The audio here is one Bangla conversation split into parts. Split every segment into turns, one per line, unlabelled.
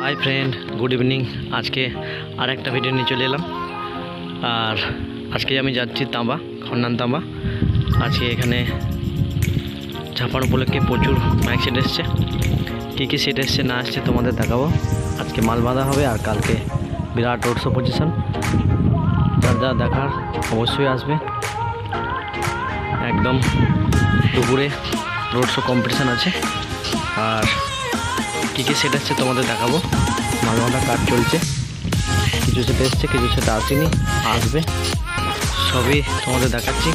Hi friend, good evening. আজকে আর একটা ভিডিও নিয়ে চলে এলাম। আর আজকে আমি যাচ্ছি তাঁবা, খন্ডান তাঁবা। আজকে এখানে ঝাপান উপলক্ষে প্রচুর মাইক সেট এসছে। কী কী সেট এসছে না আসছে তোমাদের দেখাবো। আজকে মাল বাঁধা হবে আর কালকে বিরাট রোড শো পজিশন। যার যা দেখার অবশ্যই আসবে। একদম দুপুরে রোড শো কম্পিটিশান আছে। আর কী কী সেট আসছে তোমাদের দেখাবো। মাল বাঁধা কাজ চলছে, কিছু সেট এসছে, কিছু সেট আসেনি, আসবে, সবই তোমাদের দেখাচ্ছি।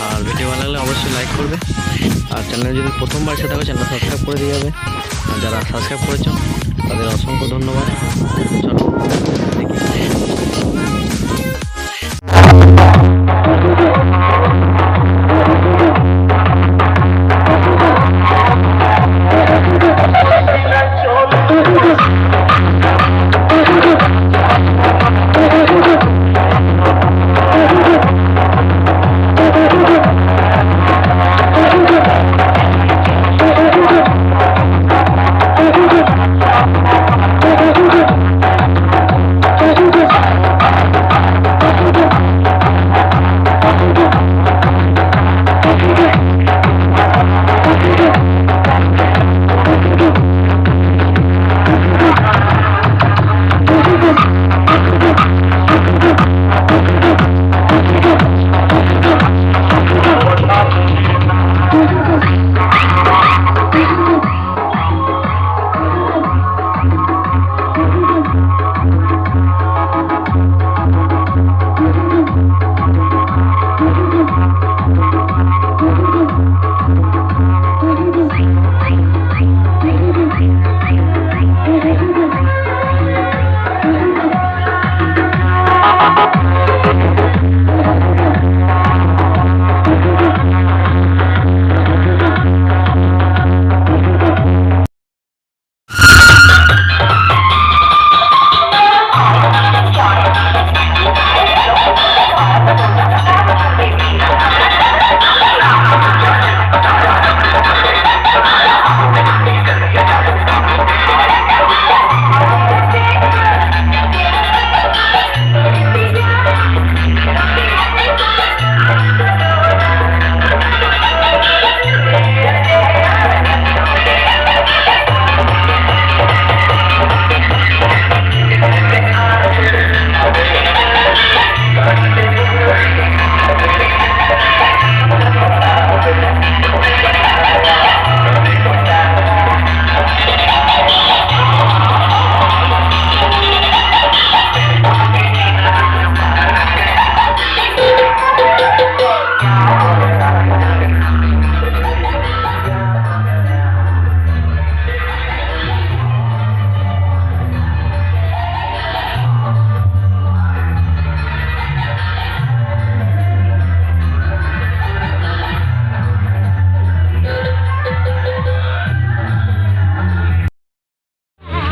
আর ভিডিও ভালো লাগলে অবশ্যই লাইক করবে। আর চ্যানেলে যদি প্রথমবার এসে থাকো চ্যানেল সাবস্ক্রাইব করে দিয়ে যাবে। আর যারা সাবস্ক্রাইব করেছো তাদের অসংখ্য ধন্যবাদ। চলো দেখি।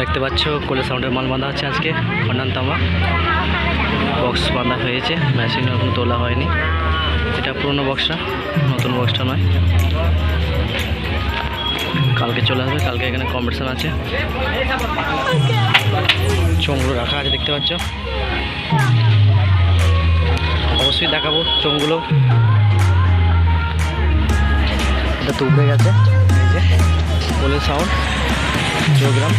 দেখতে পাচ্ছ কোলে সাউন্ডের মাল বাঁধা আছে আজকে খন্ডান তাঁবা। বক্স বাঁধা হয়েছে, মেশিন এখন তোলা হয়নি। এটা পুরনো বক্সটা, নতুন বক্সটা নয়। কালকে চলে আসবে, কালকে এখানে কম্পিটিশান আছে। চোঙগুলো রাখা আছে দেখতে পাচ্ছ, অবশ্যই দেখাবো চোঙগুলো। এটা তো উঠে গেছে, এই যে কোলে সাউন্ড প্রোগ্রাম।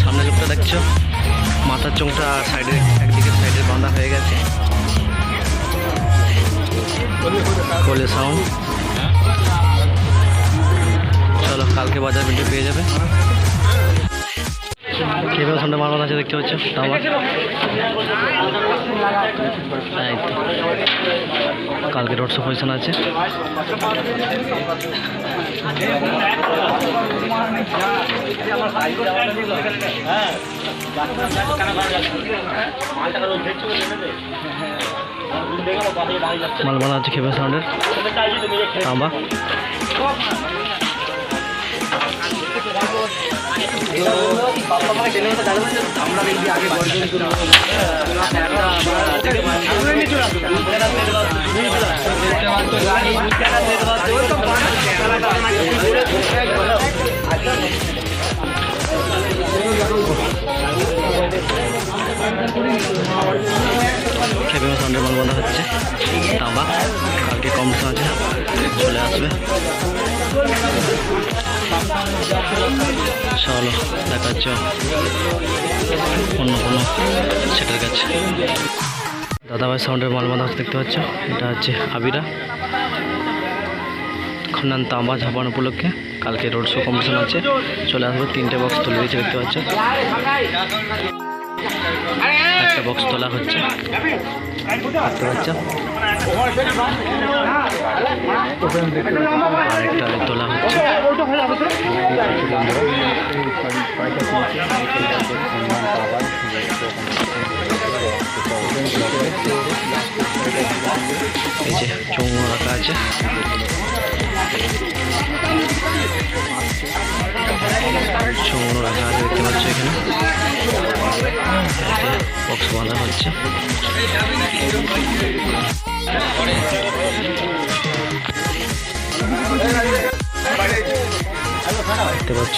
সামনে লোকটা দেখছো, মাথার চোঙটা সাইডে একদিকে সাইডে বাঁধা হয়ে গেছে। কোলে সাউন্ড। চলো কালকে বাজার ভিডিও পেয়ে যাবে। কীভাবে সামনে মাল বাঁধা আছে দেখতে পাচ্ছ তাঁবা। এই তো কালকে রোড শো পজিশন আছে। মাল বাঁধা আছে খেপে সাউন্ডের তাঁবা।
আমরা দেখি আগে গর্জন করবো
খেপে সাউন্ডের মাল বাঁধা হচ্ছে তাঁবা, কালকে কম্পিটিশন আছে, চলে আসবে। চলো দেখাচ্ছ অন্য কোনো সেটার কাছে। দাদাভাই সাউন্ডের মাল বাঁধা হচ্ছে দেখতে পাচ্ছ, এটা হচ্ছে আবিরা খন্ডান তাঁবা ঝাপান উপলক্ষে। কালকে রোড শো কম্পিটিশন আছে, চলে আসবে। 3টে বক্স তুলে দিয়েছে দেখতে পাচ্ছ, একটা বক্স তোলা হচ্ছে দেখতে পাচ্ছ, আরেকটা তোলা হচ্ছে। এই যে চৌমো রাখা আছে, চৌমো রাখা আছে দেখতে পাচ্ছ এখানে। বক্স বাঁধা হচ্ছে, দেখতে পাচ্ছ।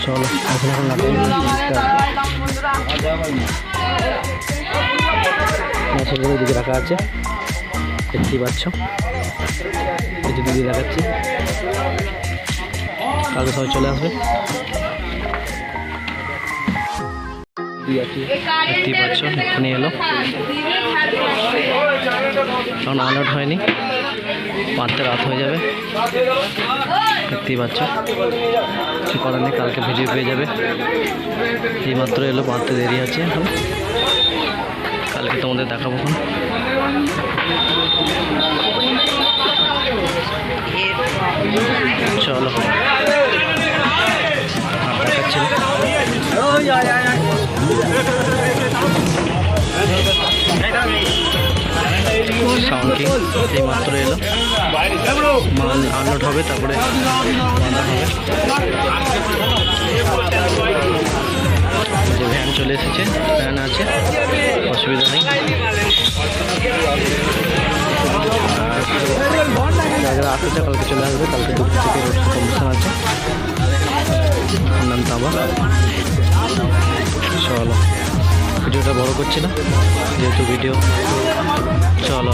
চলো এখন মাছগুলো দিকে রাখা আছে দেখতেই পাচ্ছ, এই যে দিদি দেখাচ্ছি। কালকে সবাই চলে আসবে দেখতেই পাচ্ছ, এক্ষুনি এলো, কারণ আলার্ট হয়নি, পাঁচটা রাত হয়ে যাবে দেখতেই পাচ্ছ। কিছু করার নেই, কালকে ভিডিও পেয়ে যাবে। এইমাত্র এলো, বাঁধতে দেরি আছে এখন, কালকে তোমাদের দেখাবো। চলো দেখাচ্ছি সাউন্ড কিং এই মাত্র এলো, মাল আনলোড হবে, তারপরে বাঁধা হবে। যে ভ্যান চলে এসেছে, ভ্যান আছে, অসুবিধা নেই। যারা আসছে কালকে চলে আসবে, কালকে 2 থেকে রোড শো কম্পিটিশন আছে নাম তাঁবা। চলো ভিডিওটা বড় করছি না যেহেতু ভিডিও, চলো।